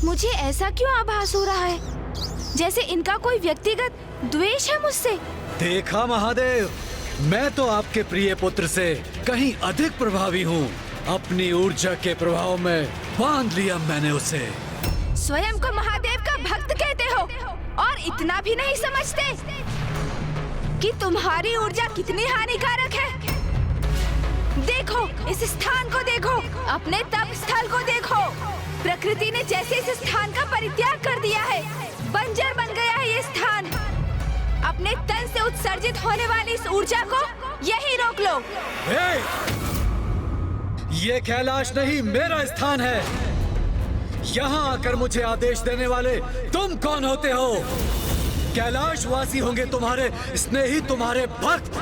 मुझे ऐसा क्यों आभास हो रहा है जैसे इनका कोई व्यक्तिगत द्वेष है मुझसे। देखा महादेव, मैं तो आपके प्रिय पुत्र से कहीं अधिक प्रभावी हूँ। अपनी ऊर्जा के प्रभाव में बांध लिया मैंने उसे। स्वयं को महादेव का भक्त कहते हो और इतना भी नहीं समझते कि तुम्हारी ऊर्जा कितनी हानिकारक है। देखो इस स्थान को, देखो अपने तप स्थल को देखो। प्रकृति ने जैसे इस स्थान का परित्याग कर दिया है, बंजर बन गया है ये स्थान। अपने तन से उत्सर्जित होने वाली इस ऊर्जा को यही रोक लो। ये कैलाश नहीं मेरा स्थान है। यहाँ आकर मुझे आदेश देने वाले तुम कौन होते हो? कैलाशवासी होंगे तुम्हारे स्नेही, तुम्हारे भक्त,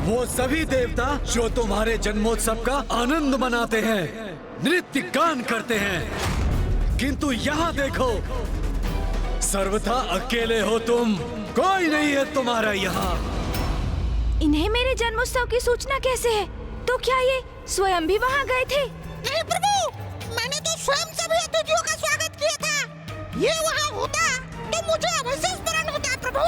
वो सभी देवता जो तुम्हारे जन्मोत्सव का आनंद मनाते हैं, नृत्य गान करते हैं। किंतु यहाँ देखो, सर्वथा अकेले हो तुम, कोई नहीं है तुम्हारा यहाँ। इन्हें मेरे जन्मोत्सव की सूचना कैसे है? तो क्या ये स्वयं भी वहाँ गए थे? नहीं प्रभु, मैंने तो स्वयं सभी अतिथियों का स्वागत किया था। ये वहाँ होता तो मुझे अवश्य स्मरण होता प्रभु।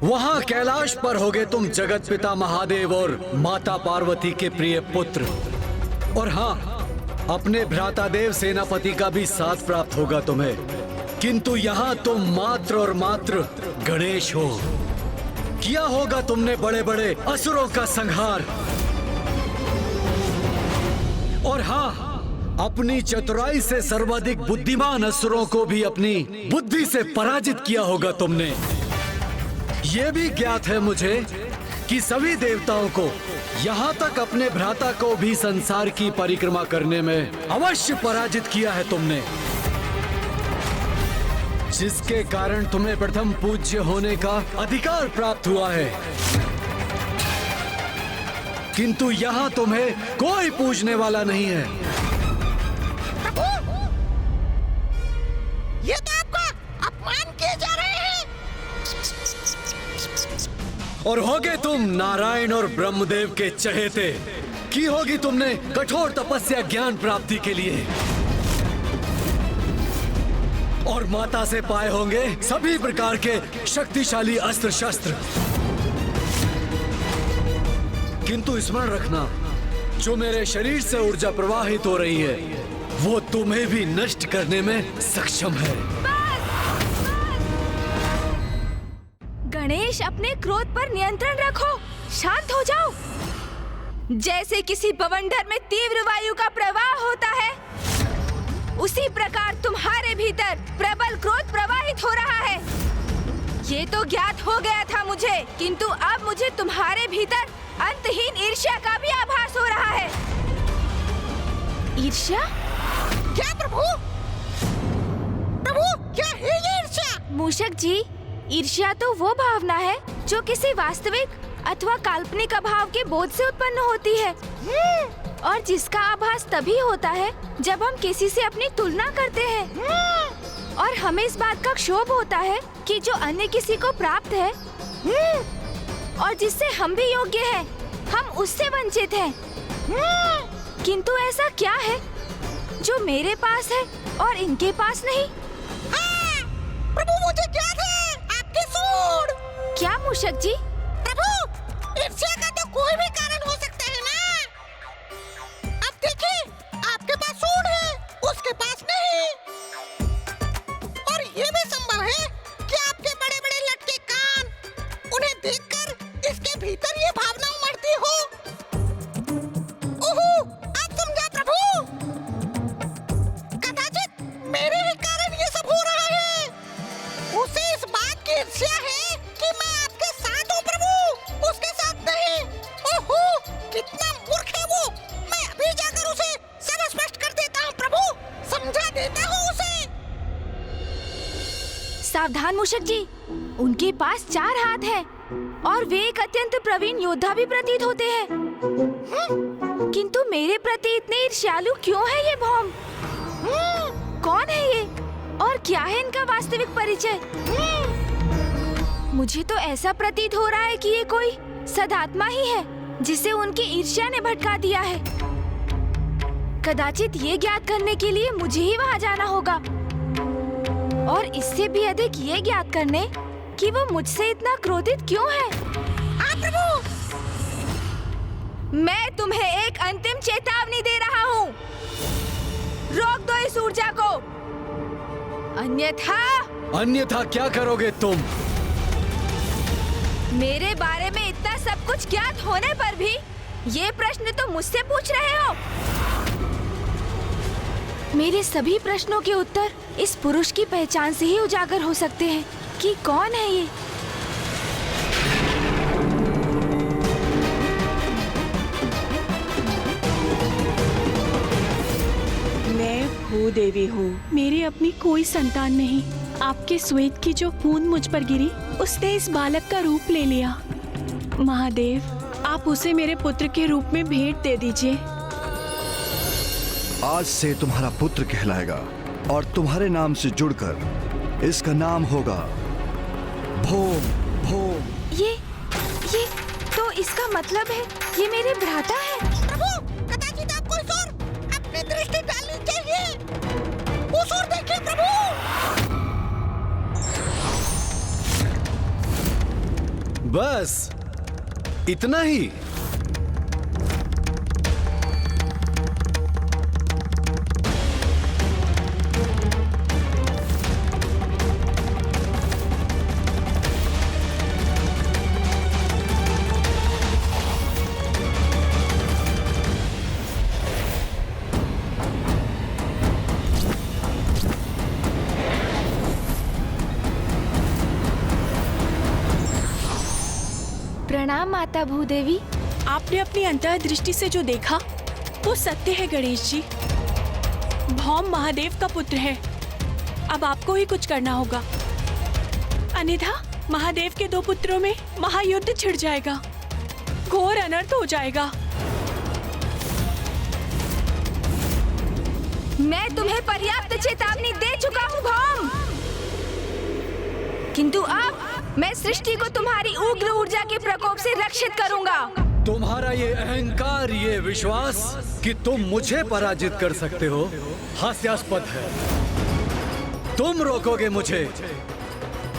वहाँ कैलाश पर होगे तुम जगत पिता महादेव और माता पार्वती के प्रिय पुत्र। और हाँ, अपने भ्राता देव सेनापति का भी साथ प्राप्त होगा तुम्हें। किंतु यहाँ तुम मात्र और मात्र गणेश हो। किया होगा तुमने बड़े बड़े असुरों का संहार। और हाँ, अपनी चतुराई से सर्वाधिक बुद्धिमान असुरों को भी अपनी बुद्धि से पराजित किया होगा तुमने। ये भी ज्ञात है मुझे कि सभी देवताओं को, यहाँ तक अपने भ्राता को भी संसार की परिक्रमा करने में अवश्य पराजित किया है तुमने, जिसके कारण तुम्हें प्रथम पूज्य होने का अधिकार प्राप्त हुआ है। किंतु यहाँ तुम्हें कोई पूजने वाला नहीं है। प्रभु, ये तो आपका अपमान किए जा रहे हैं। और होगे तुम नारायण और ब्रह्मदेव के चहेते। की होगी तुमने कठोर तपस्या ज्ञान प्राप्ति के लिए, और माता से पाए होंगे सभी प्रकार के शक्तिशाली अस्त्र शस्त्र। किंतु स्मरण रखना, जो मेरे शरीर से ऊर्जा प्रवाहित हो रही है वो तुम्हें भी नष्ट करने में सक्षम है। गणेश, अपने क्रोध पर नियंत्रण रखो, शांत हो जाओ। जैसे किसी बवंडर में तीव्र वायु का प्रवाह होता है, उसी प्रकार तुम्हारे भीतर प्रबल क्रोध प्रवाहित हो रहा है। ये तो ज्ञात हो गया था मुझे, किंतु अब मुझे तुम्हारे भीतर अंतहीन ईर्ष्या का भी आभास हो रहा है। ईर्ष्या? क्या प्रभु? प्रभु, क्या है ये ईर्ष्या? मूषक जी, ईर्ष्या तो वो भावना है जो किसी वास्तविक अथवा काल्पनिक अभाव के बोध से उत्पन्न होती है, और जिसका आभास तभी होता है जब हम किसी से अपनी तुलना करते हैं और हमें इस बात का क्षोभ होता है कि जो अन्य किसी को प्राप्त है और जिससे हम भी योग्य हैं, हम उससे वंचित हैं। किंतु ऐसा क्या है जो मेरे पास है और इनके पास नहीं? प्रभु, मुझे ज्ञात है आपके सूंड। क्या मूषक जी? प्रभु, ईर्ष्या का तो कोई भी कारण हो सकता है ना। अब देखिए, आपके पास सूंड है, उसके पास नहीं। और ये भी संभव है कि आपके बड़े बड़े लटके कान, उन्हें देखकर इसके भीतर ये भावना उमड़ती हो। ओहो, आप समझा प्रभु। कदाचित मेरे ही कारण ये सब हो रहा है। उसे इस बात की ईर्ष्या है कि मैं आपके साथ हूँ प्रभु, उसके साथ नहीं। ओहो, कितना मूर्ख है वो। मैं अभी जाकर उसे सब स्पष्ट कर देता हूँ प्रभु, समझा देता हूँ उसे। सावधान मूषक जी, उनके पास 4 हाथ हैं और वे एक अत्यंत प्रवीण योद्धा भी प्रतीत होते हैं। किंतु मेरे प्रति इतने ईर्ष्यालु क्यों है ये भौम? कौन है ये और क्या है इनका वास्तविक परिचय? मुझे तो ऐसा प्रतीत हो रहा है कि ये कोई सदात्मा ही है जिसे उनकी ईर्ष्या ने भटका दिया है। कदाचित ये ज्ञात करने के लिए मुझे ही वहाँ जाना होगा, और इससे भी अधिक ये ज्ञात करने कि वो मुझसे इतना क्रोधित क्यों है। प्रभु, मैं तुम्हें एक अंतिम चेतावनी दे रहा हूँ। रोक दो इस ऊर्जा को, अन्यथा क्या करोगे तुम? मेरे बारे में इतना सब कुछ ज्ञात होने पर भी ये प्रश्न तो मुझसे पूछ रहे हो। मेरे सभी प्रश्नों के उत्तर इस पुरुष की पहचान से ही उजागर हो सकते हैं कि कौन है ये। मैं भूदेवी हूँ। मेरी अपनी कोई संतान नहीं। आपके श्वेत की जो बूंद मुझ पर गिरी, उसने इस बालक का रूप ले लिया। महादेव, आप उसे मेरे पुत्र के रूप में भेंट दे दीजिए। आज से तुम्हारा पुत्र कहलाएगा और तुम्हारे नाम से जुड़कर इसका नाम होगा भोम भोम। ये तो इसका मतलब है ये मेरे भ्राता है। प्रभु, कदाचित आप कोई और अपनी दृष्टि डालनी चाहिए। उस ओर देखिए प्रभु। बस इतना ही? प्रणाम माता भूदेवी। आपने अपनी अंतर्दृष्टि से जो देखा वो सत्य है गणेश जी। भौम महादेव का पुत्र है। अब आपको ही कुछ करना होगा, अन्यथा महादेव के दो पुत्रों में महायुद्ध छिड़ जाएगा, घोर अनर्थ हो जाएगा। मैं तुम्हें पर्याप्त चेतावनी दे चुका हूँ भौम, किंतु अब मैं सृष्टि को तुम्हारी उग्र ऊर्जा के प्रकोप से रक्षित करूंगा। तुम्हारा ये अहंकार, ये विश्वास कि तुम मुझे पराजित कर सकते हो, हास्यास्पद है। तुम रोकोगे मुझे?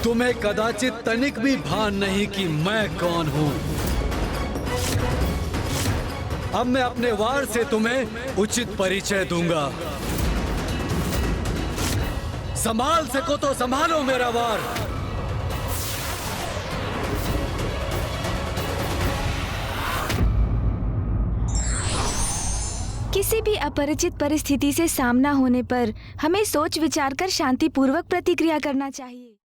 तुम्हें कदाचित तनिक भी भान नहीं कि मैं कौन हूं। अब मैं अपने वार से तुम्हें उचित परिचय दूंगा। संभाल सको तो संभालो मेरा वार। किसी भी अपरिचित परिस्थिति से सामना होने पर हमें सोच विचार कर शांतिपूर्वक प्रतिक्रिया करना चाहिए।